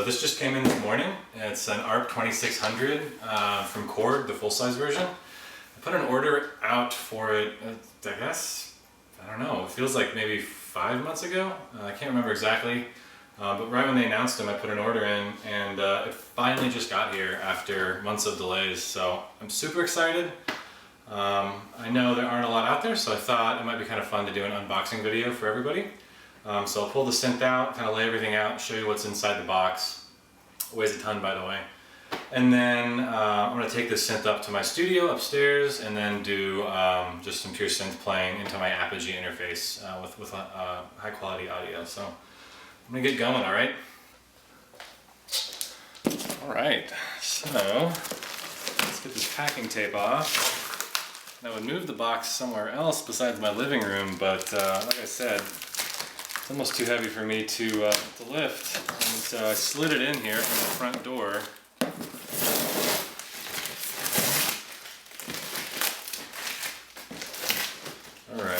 So this just came in this morning. It's an ARP 2600 from Korg, the full-size version. I put an order out for it, I guess, I don't know, it feels like maybe 5 months ago. I can't remember exactly, but right when they announced them I put an order in, and it finally just got here after months of delays. So I'm super excited. I know there aren't a lot out there, so I thought it might be kind of fun to do an unboxing video for everybody. So I'll pull the synth out, kind of lay everything out, show you what's inside the box. It weighs a ton, by the way. And then I'm going to take this synth up to my studio upstairs and then do just some pure synth playing into my Apogee interface with high quality audio. So I'm going to get going, alright? Alright, so let's get this packing tape off. I would move the box somewhere else besides my living room, but like I said, it's almost too heavy for me to lift, and so I slid it in here from the front door. Alright,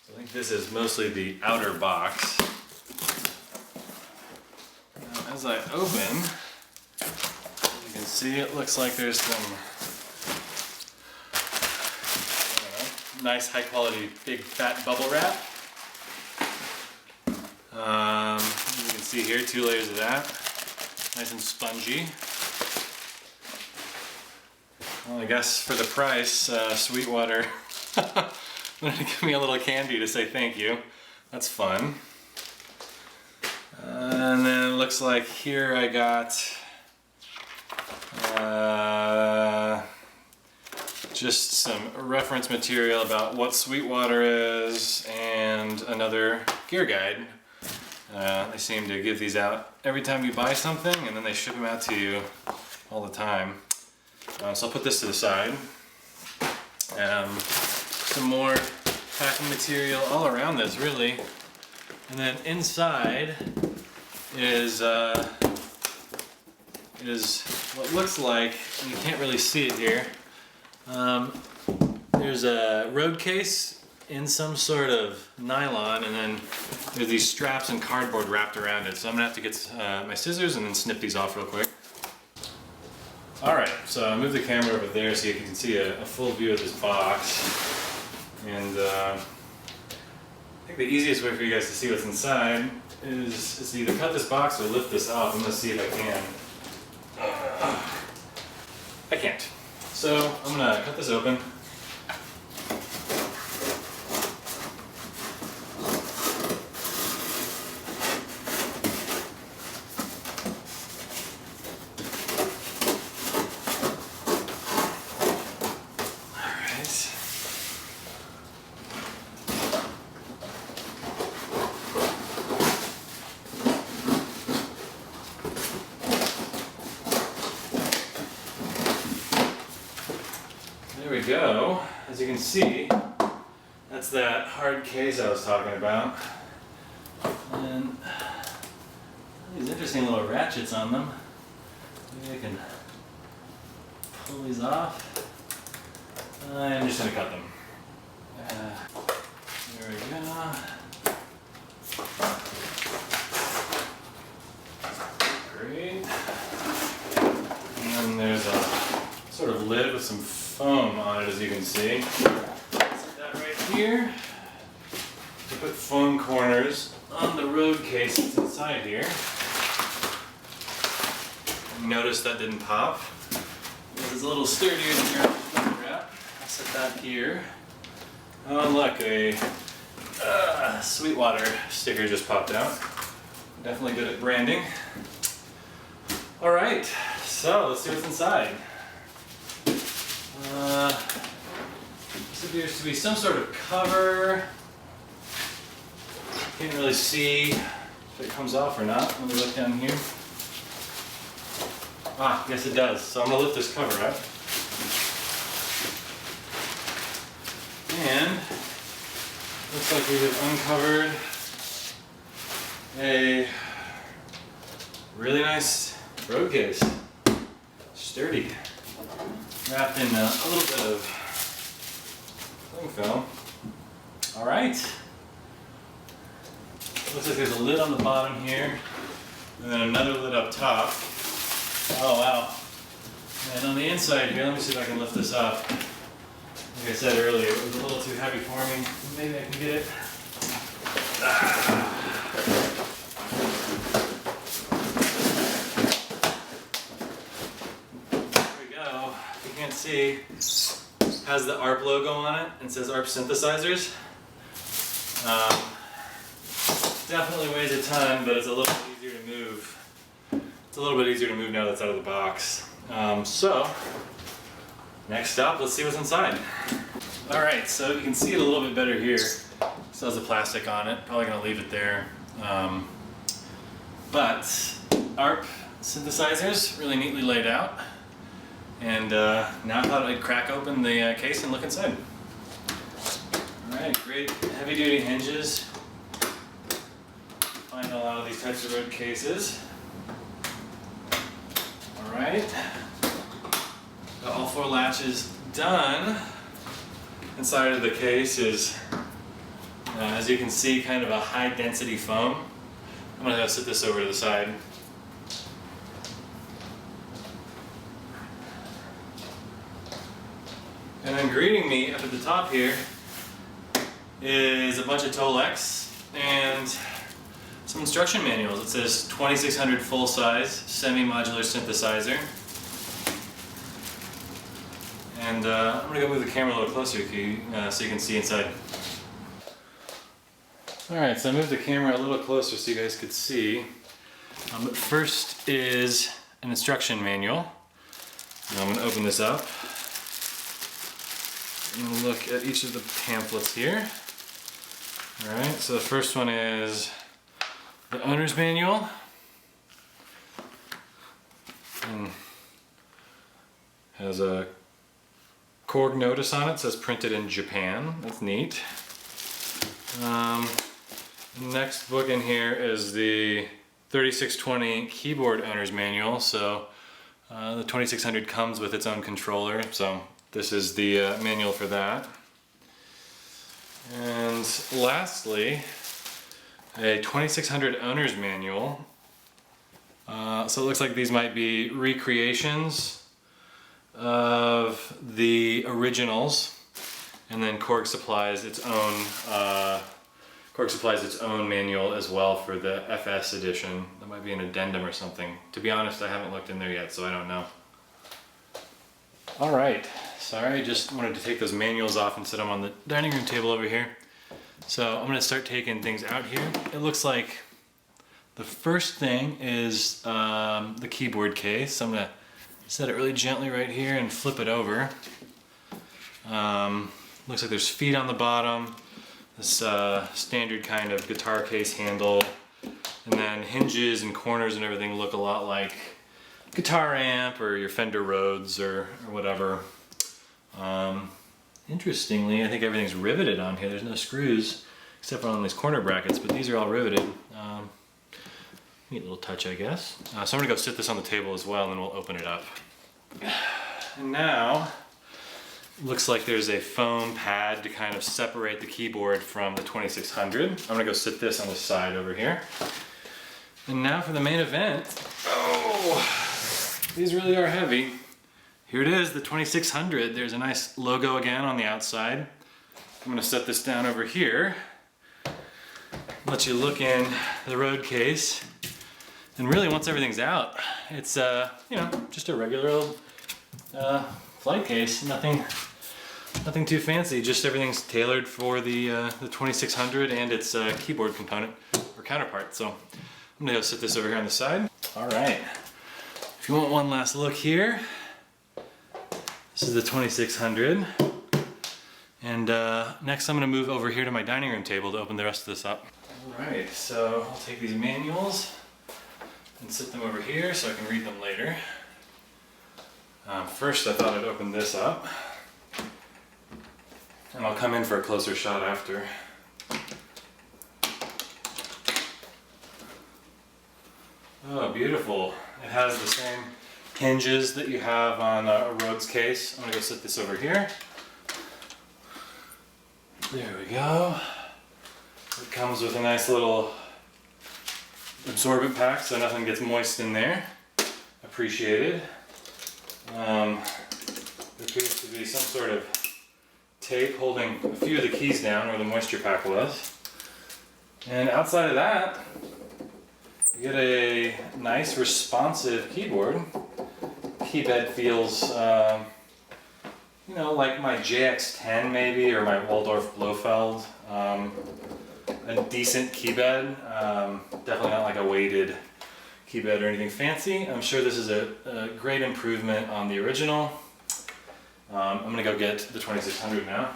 so I think this is mostly the outer box. Now, as I open, you can see it looks like there's some nice high quality big fat bubble wrap. You can see here 2 layers of that, nice and spongy. Well, I guess for the price, Sweetwater wanted to give me a little candy to say thank you. That's fun. And then it looks like here I got just some reference material about what Sweetwater is and another gear guide. They seem to give these out every time you buy something, and then they ship them out to you all the time. So I'll put this to the side. Some more packing material all around this, really. And then inside is what looks like, and you can't really see it here, there's a road case in some sort of nylon, and then there's these straps and cardboard wrapped around it. So I'm gonna have to get my scissors and then snip these off real quick. Alright, so I moved the camera over there so you can see a full view of this box. And I think the easiest way for you guys to see what's inside is to either cut this box or lift this up. I'm gonna see if I can. I can't. So I'm gonna cut this open. There we go. As you can see, that's that hard case I was talking about. And these interesting little ratchets on them. Maybe I can pull these off. I'm just going to cut them. There we go. Great. And then there's a sort of lid with some foam on it, as you can see. Set that right here. To put foam corners on the road case that's inside here. Notice that didn't pop. It's a little sturdier than your bubble wrap. I'll set that here. Oh look, a Sweetwater sticker just popped out. Definitely good at branding. Alright, so let's see what's inside. This appears to be some sort of cover. Can't really see if it comes off or not. Let me look down here. Ah, yes it does. So I'm going to lift this cover up. And looks like we have uncovered a really nice road case. Sturdy. Wrapped in a little bit of cling film. Alright. Looks like there's a lid on the bottom here. And then another lid up top. Oh wow. And on the inside here, let me see if I can lift this up. Like I said earlier, it was a little too heavy for me. Maybe I can get it. There we go. You can't see. Has the ARP logo on it and says ARP synthesizers. Definitely weighs a ton, but it's a little easier to move. It's a little bit easier to move now that's out of the box. So, next up, let's see what's inside. Alright, so you can see it a little bit better here. Still has the plastic on it, probably gonna leave it there. But ARP synthesizers, really neatly laid out. And now I thought I'd crack open the case and look inside. Alright, great heavy duty hinges. Find a lot of these types of road cases. Alright, got all 4 latches done. Inside of the case is, as you can see, kind of a high density foam. I'm going to go sit this over to the side. And then greeting me up at the top here is a bunch of Tolex and some instruction manuals. It says 2600 full size semi-modular synthesizer. And I'm going to go move the camera a little closer so you can see inside. Alright, so I moved the camera a little closer so you guys could see. But first is an instruction manual. Now I'm going to open this up and look at each of the pamphlets here. Alright, so the first one is the owner's manual. And has a Korg notice on it. It says printed in Japan. That's neat. Next book in here is the 3620 keyboard owner's manual. So the 2600 comes with its own controller. So this is the manual for that. And lastly, a 2600 owner's manual. So it looks like these might be recreations of the originals, and then Korg supplies its own manual as well for the FS edition. That might be an addendum or something. To be honest, I haven't looked in there yet, so I don't know. Alright, sorry, just wanted to take those manuals off and set them on the dining room table over here. So I'm going to start taking things out here. It looks like the first thing is the keyboard case. So I'm going to set it really gently right here and flip it over. Looks like there's feet on the bottom. This standard kind of guitar case handle, and then hinges and corners and everything look a lot like guitar amp or your Fender Rhodes or whatever. Interestingly, I think everything's riveted on here. There's no screws except for on these corner brackets, but these are all riveted. Neat little touch, I guess. So I'm gonna go sit this on the table as well, and then we'll open it up. And now, looks like there's a foam pad to kind of separate the keyboard from the 2600. I'm gonna go sit this on the side over here. And now for the main event. Oh, these really are heavy. Here it is, the 2600. There's a nice logo again on the outside. I'm gonna set this down over here. Let you look in the road case. And really, once everything's out, it's you know, just a regular old flight case. Nothing too fancy. Just everything's tailored for the 2600 and its keyboard component or counterpart. So I'm gonna go sit this over here on the side. All right. If you want one last look here, this is the 2600. And next, I'm gonna move over here to my dining room table to open the rest of this up. All right. So I'll take these manuals and sit them over here so I can read them later. First, I thought I'd open this up, and I'll come in for a closer shot after. Oh, beautiful. It has the same hinges that you have on a Rhodes case. I'm gonna go sit this over here. There we go. It comes with a nice little absorbent pack so nothing gets moist in there. Appreciated. There appears to be some sort of tape holding a few of the keys down where the moisture pack was. And outside of that, you get a nice responsive keyboard. Key bed feels, you know, like my JX10 maybe, or my Waldorf Blofeld. A decent key bed, definitely not like a weighted key bed or anything fancy. I'm sure this is a great improvement on the original. I'm gonna go get the 2600 now.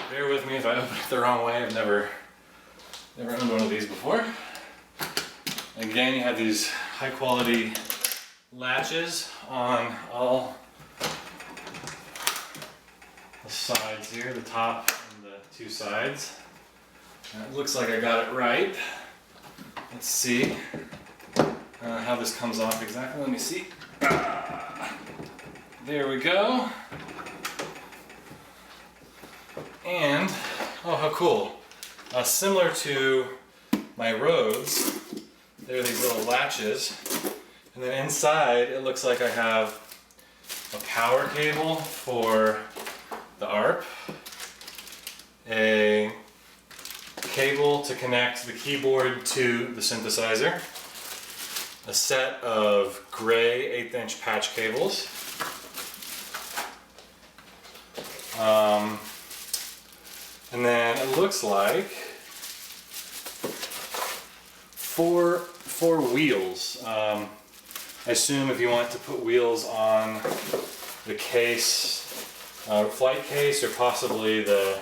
Bear with me if I open it the wrong way. I've never owned one of these before. Again, you have these high quality latches on all the sides here, the top and the two sides. And it looks like I got it right. Let's see how this comes off exactly. Let me see. There we go. And, oh, how cool. Similar to my Rhodes, there are these little latches. And then inside, it looks like I have a power cable for the ARP, a cable to connect the keyboard to the synthesizer, a set of gray 1/8 inch patch cables, and then it looks like four wheels. I assume if you want to put wheels on the case, flight case, or possibly the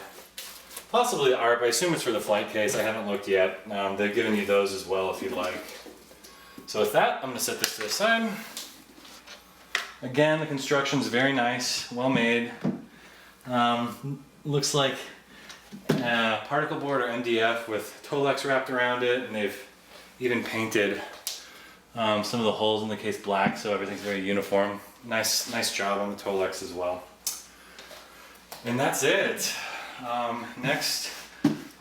ARP. I assume it's for the flight case. I haven't looked yet. They've given you those as well if you'd like. So with that, I'm going to set this to the side. Again, the construction's very nice, well made. Looks like particle board or MDF with Tolex wrapped around it, and they've even painted some of the holes in the case black, so everything's very uniform. Nice job on the Tolex as well. And that's it. Next,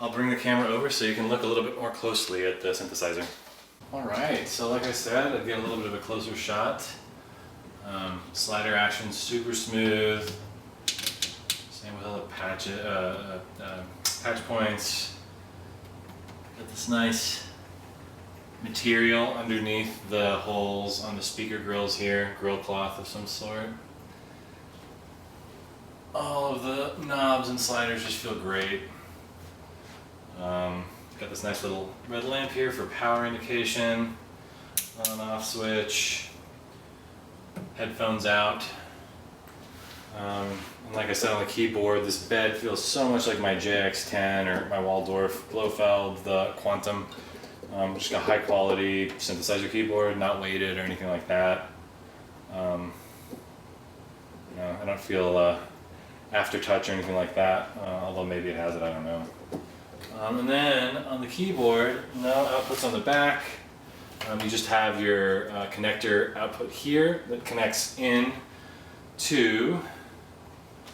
I'll bring the camera over so you can look a little bit more closely at the synthesizer. Alright, so like I said, I'll get a little bit of a closer shot. Slider action super smooth. Same with all the patch points. Got this nice material underneath the holes on the speaker grills here, grill cloth of some sort. All of the knobs and sliders just feel great. Got this nice little red lamp here for power indication, on off switch, headphones out. And like I said on the keyboard, this bed feels so much like my JX10 or my Waldorf Blofeld, the Quantum. Just got high quality synthesizer keyboard, not weighted or anything like that. I don't feel aftertouch or anything like that, although maybe it has it, I don't know. And then on the keyboard, no outputs on the back. You just have your connector output here that connects in to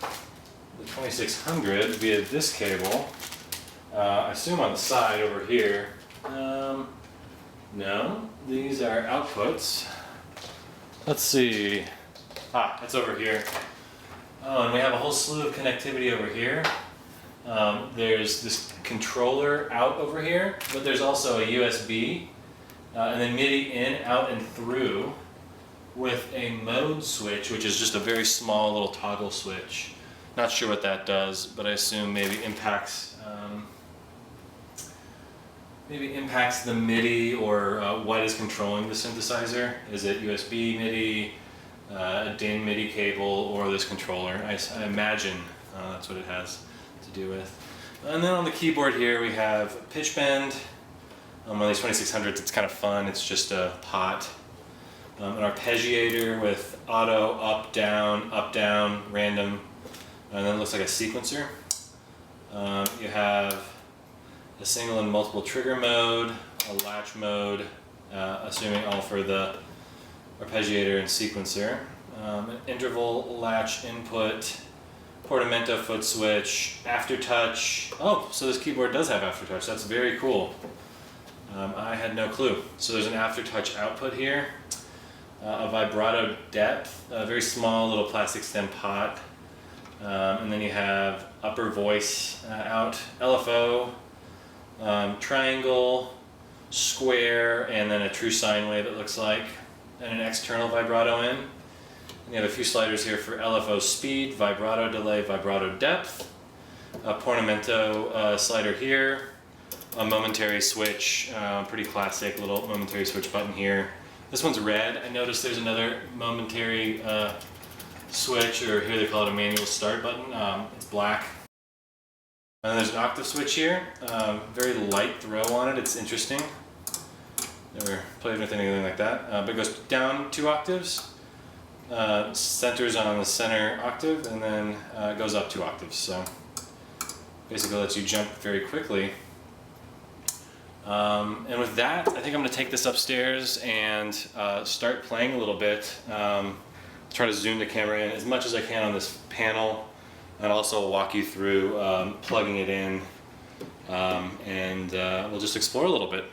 the 2600 via this cable. I assume on the side over here. No, these are outputs. Let's see. It's over here. Oh, and we have a whole slew of connectivity over here. There's this controller out over here, but there's also a USB, and then MIDI in, out, and through, with a mode switch, which is just a very small little toggle switch. Not sure what that does, but I assume maybe impacts the MIDI or what is controlling the synthesizer. Is it USB MIDI, a DIN MIDI cable, or this controller? I imagine that's what it has to do with. And then on the keyboard here we have a pitch bend. On one of these 2600s, it's kind of fun. It's just a pot. An arpeggiator with auto, up, down, random. And then it looks like a sequencer. You have a single and multiple trigger mode, a latch mode, assuming all for the arpeggiator and sequencer. An interval latch input, portamento foot switch, aftertouch. Oh, so this keyboard does have aftertouch. That's very cool. I had no clue. So there's an aftertouch output here, a vibrato depth, a very small little plastic stem pot, and then you have upper voice out, LFO, triangle, square, and then a true sine wave it looks like, and an external vibrato in. And you have a few sliders here for LFO speed, vibrato delay, vibrato depth, a portamento slider here, a momentary switch, pretty classic little momentary switch button here. This one's red. I noticed there's another momentary switch, or here they call it a manual start button. It's black. And then there's an octave switch here. Very light throw on it. It's interesting. Never played with anything like that. But it goes down 2 octaves, centers on the center octave, and then goes up 2 octaves. So basically lets you jump very quickly. And with that, I think I'm going to take this upstairs and start playing a little bit. Try to zoom the camera in as much as I can on this panel, and also walk you through plugging it in, and we'll just explore a little bit.